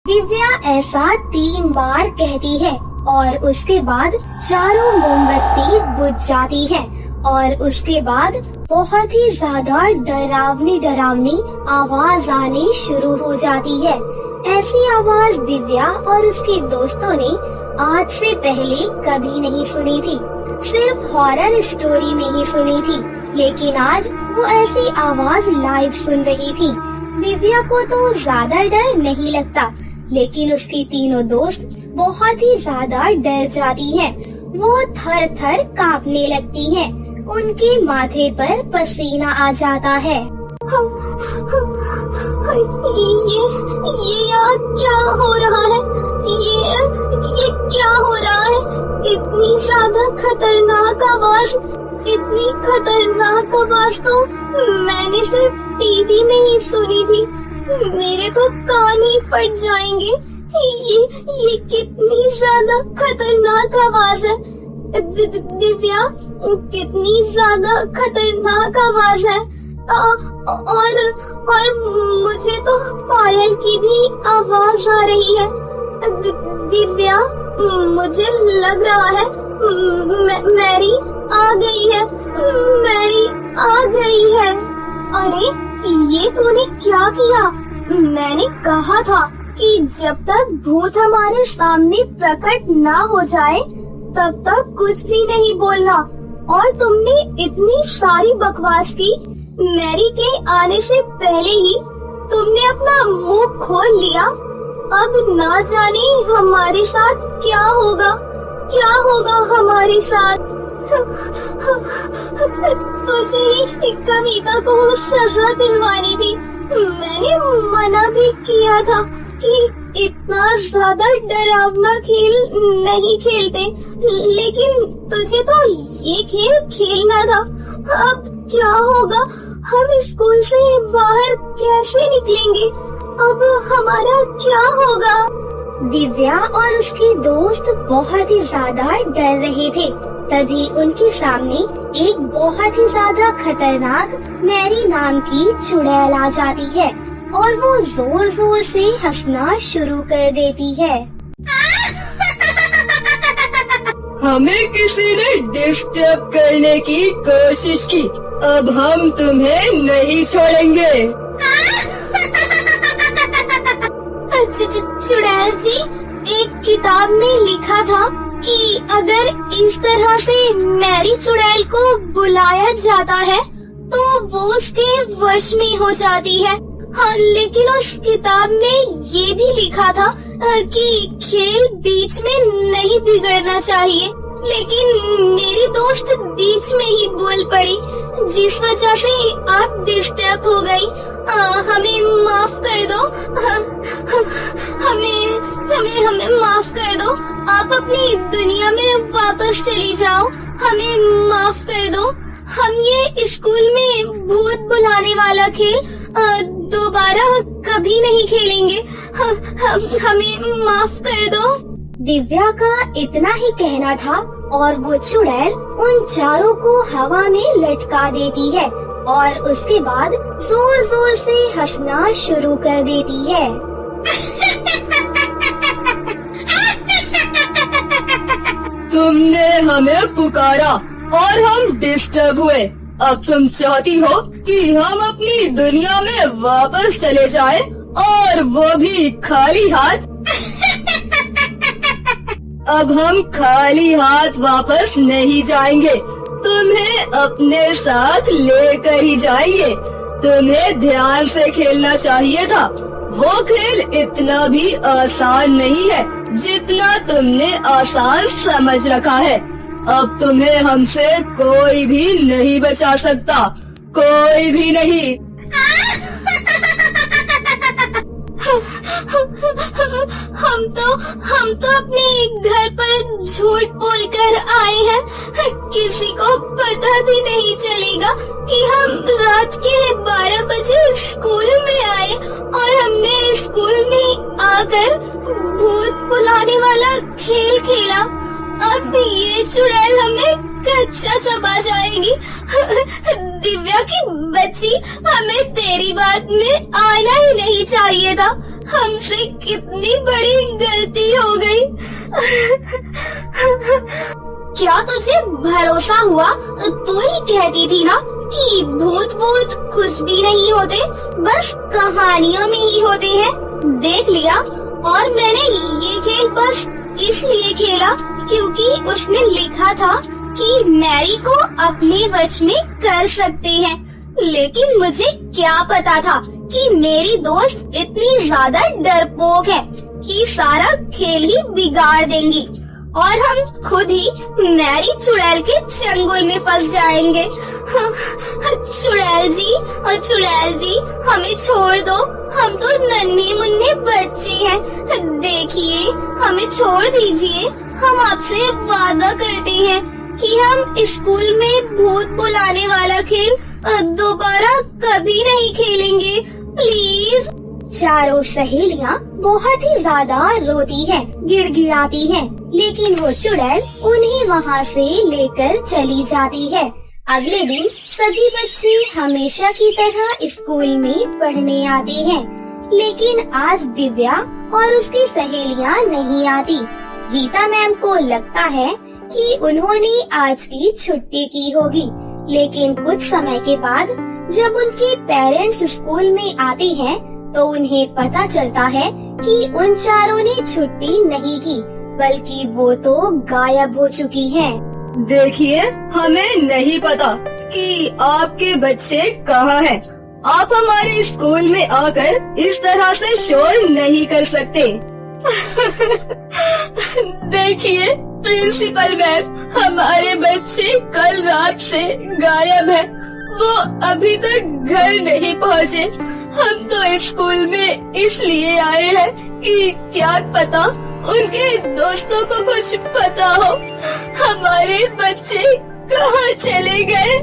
दिव्या ऐसा 3 बार कहती है और उसके बाद चारों मोमबत्ती बुझ जाती है और उसके बाद बहुत ही ज्यादा डरावनी आवाज आनी शुरू हो जाती है। ऐसी आवाज दिव्या और उसके दोस्तों ने आज से पहले कभी नहीं सुनी थी, सिर्फ हॉरर स्टोरी में ही सुनी थी, लेकिन आज वो ऐसी आवाज लाइव सुन रही थी। दिव्या को तो ज्यादा डर नहीं लगता, लेकिन उसकी तीनों दोस्त बहुत ही ज्यादा डर जाती हैं। वो थर थर कांपने लगती हैं। उनके माथे पर पसीना आ जाता है। ये यार क्या हो रहा है? ये क्या हो रहा है? इतनी ज्यादा खतरनाक आवाज, इतनी खतरनाक आवाज तो मैंने सिर्फ टीवी में ही सुनी थी। मेरे तो कान ही फट जाएंगे। ये कितनी ज्यादा खतरनाक आवाज है। दिव्या, कितनी ज्यादा खतरनाक आवाज है। और मुझे तो पायल की भी आवाज आ रही है। दिव्या, मुझे लग रहा है मैरी आ गई है। मैरी आ गई है। अरे, ये तूने क्या किया? मैंने कहा था कि जब तक भूत हमारे सामने प्रकट ना हो जाए तब तक कुछ भी नहीं बोलना। और तुमने इतनी सारी बकवास की। मैरी के आने से पहले ही तुमने अपना मुंह खोल लिया। अब ना जाने हमारे साथ क्या होगा हमारे साथ। तुझे ही कविता को सजा दिलवानी थी। मैंने मना भी किया था कि इतना ज्यादा डरावना खेल नहीं खेलते, लेकिन तुझे तो ये खेल खेलना था। अब क्या होगा? हम स्कूल से बाहर कैसे निकलेंगे? अब हमारा क्या होगा? दिव्या और उसके दोस्त बहुत ही ज्यादा डर रहे थे। तभी उनके सामने एक बहुत ही ज्यादा खतरनाक मैरी नाम की चुड़ैल आ जाती है और वो जोर जोर से हंसना शुरू कर देती है। हमें किसी ने डिस्टर्ब करने की कोशिश की, अब हम तुम्हें नहीं छोड़ेंगे। चुड़ैल जी, एक किताब में लिखा था कि अगर इस तरह से मैरी चुड़ैल को बुलाया जाता है तो वो उसके वश में हो जाती है। हाँ, लेकिन उस किताब में ये भी लिखा था कि खेल बीच में नहीं बिगड़ना चाहिए, लेकिन मेरी दोस्त बीच में ही बोल पड़ी, जिस वजह से आप डिस्टर्ब हो गई। हमें माफ कर दो। हमें माफ कर दो। आप अपनी दुनिया में वापस चली जाओ। हमें माफ कर दो। हम ये स्कूल में भूत बुलाने वाला खेल दोबारा कभी नहीं खेलेंगे। हमें माफ कर दो। दिव्या का इतना ही कहना था और वो चुड़ैल उन चारों को हवा में लटका देती है और उसके बाद जोर जोर से हंसना शुरू कर देती है। तुमने हमें पुकारा और हम डिस्टर्ब हुए। अब तुम चाहती हो कि हम अपनी दुनिया में वापस चले जाएं और वो भी खाली हाथ। अब हम खाली हाथ वापस नहीं जाएंगे, तुम्हें अपने साथ लेकर ही जाएंगे। तुम्हें ध्यान से खेलना चाहिए था। वो खेल इतना भी आसान नहीं है जितना तुमने आसान समझ रखा है। अब तुम्हें हमसे कोई भी नहीं बचा सकता, कोई भी नहीं। हम तो अपने घर पर झूठ बोलकर आए हैं। किसी को पता भी नहीं चलेगा कि हम रात के 12 बजे स्कूल में आए और हमने स्कूल में आकर भूत बुलाने वाला खेल खेला। अब ये चुड़ैल हमें कच्चा चबा जाएगी। दिव्या की बच्ची, हमें तेरी बात में आना ही नहीं चाहिए था। हमसे कितनी बड़ी गलती हो गई। क्या तुझे भरोसा हुआ? तू ही कहती थी ना कि भूत कुछ भी नहीं होते, बस कहानियों में ही होते हैं। देख लिया। और मैंने ये खेल बस इसलिए खेला क्योंकि उसमें लिखा था कि मैरी को अपने वश में कर सकते हैं, लेकिन मुझे क्या पता था कि मेरी दोस्त इतनी ज्यादा डरपोक है कि सारा खेल ही बिगाड़ देंगी और हम खुद ही मैरी चुड़ैल के चंगुल में फंस जाएंगे। चुड़ैल जी, हमें छोड़ दो। हम तो नन्हे मुन्ने बच्चे हैं। देखिए, हमें छोड़ दीजिए। हम आपसे वादा करते हैं कि हम स्कूल में भूत बुलाने वाला खेल दोबारा कभी नहीं खेलेंगे, प्लीज। चारों सहेलियां बहुत ही ज्यादा रोती हैं, गिड़गिड़ाती हैं, लेकिन वो चुड़ैल उन्हें वहाँ से लेकर चली जाती है। अगले दिन सभी बच्चे हमेशा की तरह स्कूल में पढ़ने आते हैं, लेकिन आज दिव्या और उसकी सहेलियां नहीं आती। गीता मैम को लगता है कि उन्होंने आज की छुट्टी की होगी, लेकिन कुछ समय के बाद जब उनके पेरेंट्स स्कूल में आते हैं तो उन्हें पता चलता है कि उन चारों ने छुट्टी नहीं की, बल्कि वो तो गायब हो चुकी हैं। देखिए, हमें नहीं पता कि आपके बच्चे कहाँ हैं। आप हमारे स्कूल में आकर इस तरह से शोर नहीं कर सकते। देखिए प्रिंसिपल मैम, हमारे बच्चे कल रात से गायब हैं। वो अभी तक घर नहीं पहुँचे। हम तो स्कूल में इसलिए आए हैं कि क्या पता उनके दोस्तों को कुछ पता हो। हमारे बच्चे कहाँ चले गए?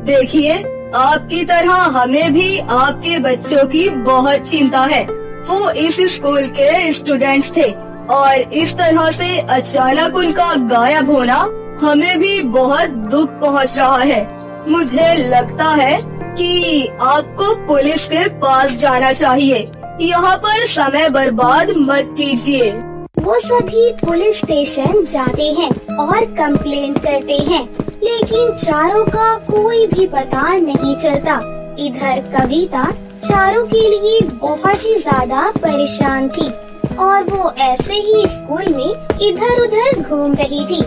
देखिए, आपकी तरह हमें भी आपके बच्चों की बहुत चिंता है। वो इस स्कूल के स्टूडेंट्स थे और इस तरह से अचानक उनका गायब होना हमें भी बहुत दुख पहुंच रहा है। मुझे लगता है कि आपको पुलिस के पास जाना चाहिए। यहाँ पर समय बर्बाद मत कीजिए। वो सभी पुलिस स्टेशन जाते हैं और कंप्लेंट करते हैं, लेकिन चारों का कोई भी पता नहीं चलता। इधर कविता चारों के लिए बहुत ही ज्यादा परेशान थी और वो ऐसे ही स्कूल में इधर उधर घूम रही थी।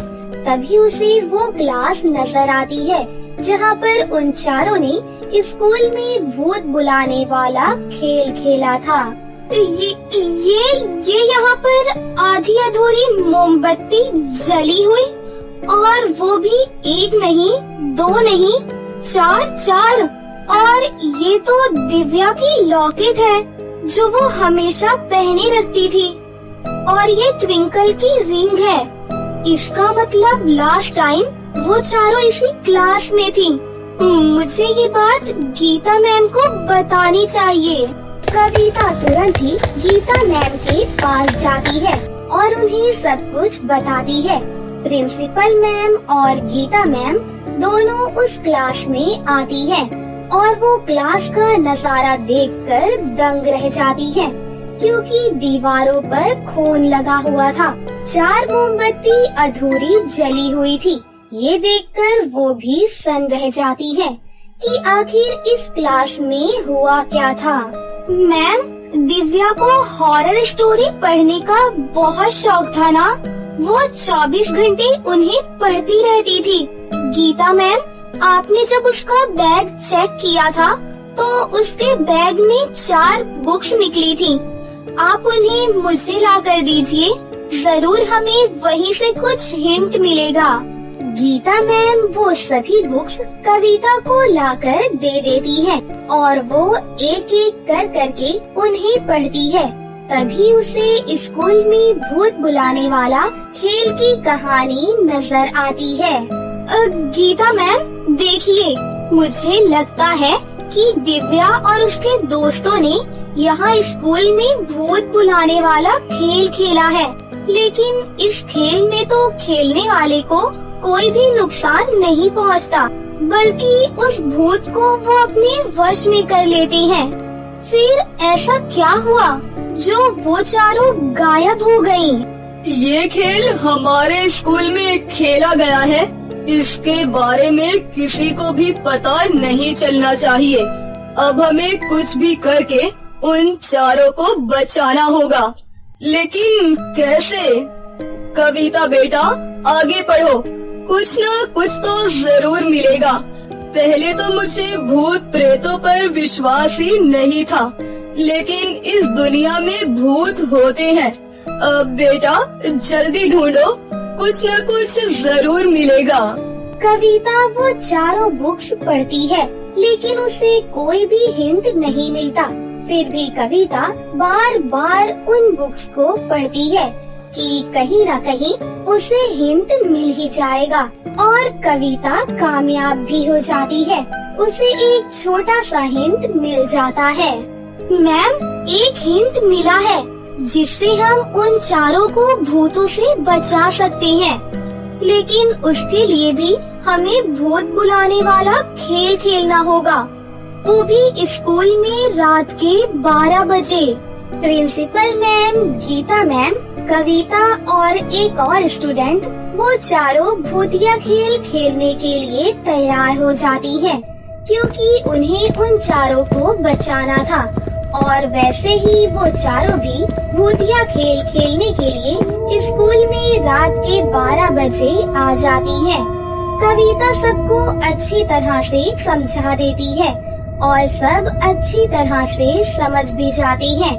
तभी उसे वो क्लास नजर आती है जहाँ पर उन चारों ने स्कूल में भूत बुलाने वाला खेल खेला था। ये यहाँ पर आधी अधूरी मोमबत्ती जली हुई, और वो भी एक नहीं, दो नहीं, चार। और ये तो दिव्या की लॉकेट है जो वो हमेशा पहने रखती थी, और ये ट्विंकल की रिंग है। इसका मतलब लास्ट टाइम वो चारों इसी क्लास में थी। मुझे ये बात गीता मैम को बतानी चाहिए। कविता तुरंत ही गीता मैम के पास जाती है और उन्हें सब कुछ बताती है। प्रिंसिपल मैम और गीता मैम दोनों उस क्लास में आती है और वो क्लास का नजारा देखकर दंग रह जाती है, क्योंकि दीवारों पर खून लगा हुआ था। 4 मोमबत्ती अधूरी जली हुई थी। ये देखकर वो भी सन रह जाती है कि आखिर इस क्लास में हुआ क्या था। मैम, दिव्या को हॉरर स्टोरी पढ़ने का बहुत शौक था ना? वो 24 घंटे उन्हें पढ़ती रहती थी। गीता मैम, आपने जब उसका बैग चेक किया था तो उसके बैग में 4 बुक्स निकली थी। आप उन्हें मुझे ला कर दीजिए, जरूर हमें वहीं से कुछ हिंट मिलेगा। गीता मैम वो सभी बुक्स कविता को लाकर दे देती है और वो एक एक कर करके उन्हें पढ़ती है। तभी उसे स्कूल में भूत बुलाने वाला खेल की कहानी नजर आती है। गीता मैम, देखिए, मुझे लगता है कि दिव्या और उसके दोस्तों ने यहाँ स्कूल में भूत बुलाने वाला खेल खेला है, लेकिन इस खेल में तो खेलने वाले को कोई भी नुकसान नहीं पहुँचता, बल्कि उस भूत को वो अपने वश में कर लेते हैं। फिर ऐसा क्या हुआ जो वो चारों गायब हो गयी? ये खेल हमारे स्कूल में खेला गया है, इसके बारे में किसी को भी पता नहीं चलना चाहिए। अब हमें कुछ भी करके उन चारों को बचाना होगा, लेकिन कैसे? कविता बेटा, आगे पढ़ो, कुछ न कुछ तो जरूर मिलेगा। पहले तो मुझे भूत प्रेतों पर विश्वास ही नहीं था, लेकिन इस दुनिया में भूत होते हैं। अब बेटा जल्दी ढूंढो, कुछ न कुछ जरूर मिलेगा। कविता वो चारों बुक्स पढ़ती है, लेकिन उसे कोई भी हिंट नहीं मिलता। फिर भी कविता बार बार उन बुक्स को पढ़ती है कि कहीं न कहीं उसे हिंट मिल ही जाएगा, और कविता कामयाब भी हो जाती है। उसे एक छोटा सा हिंट मिल जाता है। मैम, एक हिंट मिला है जिससे हम उन चारों को भूतों से बचा सकते हैं, लेकिन उसके लिए भी हमें भूत बुलाने वाला खेल खेलना होगा, वो भी स्कूल में रात के 12 बजे। प्रिंसिपल मैम, गीता मैम, कविता और एक और स्टूडेंट वो चारों भूतिया खेल खेलने के लिए तैयार हो जाती हैं, क्योंकि उन्हें उन चारों को बचाना था। और वैसे ही वो चारों भी भूतिया खेल खेलने के लिए स्कूल में रात के 12 बजे आ जाती हैं। कविता सबको अच्छी तरह से समझा देती है और सब अच्छी तरह से समझ भी जाती हैं,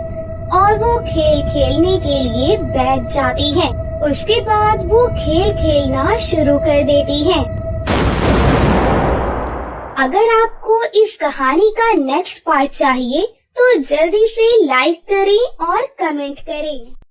और वो खेल खेलने के लिए बैठ जाती हैं। उसके बाद वो खेल खेलना शुरू कर देती हैं। अगर आपको इस कहानी का नेक्स्ट पार्ट चाहिए तो जल्दी से लाइक करें और कमेंट करें।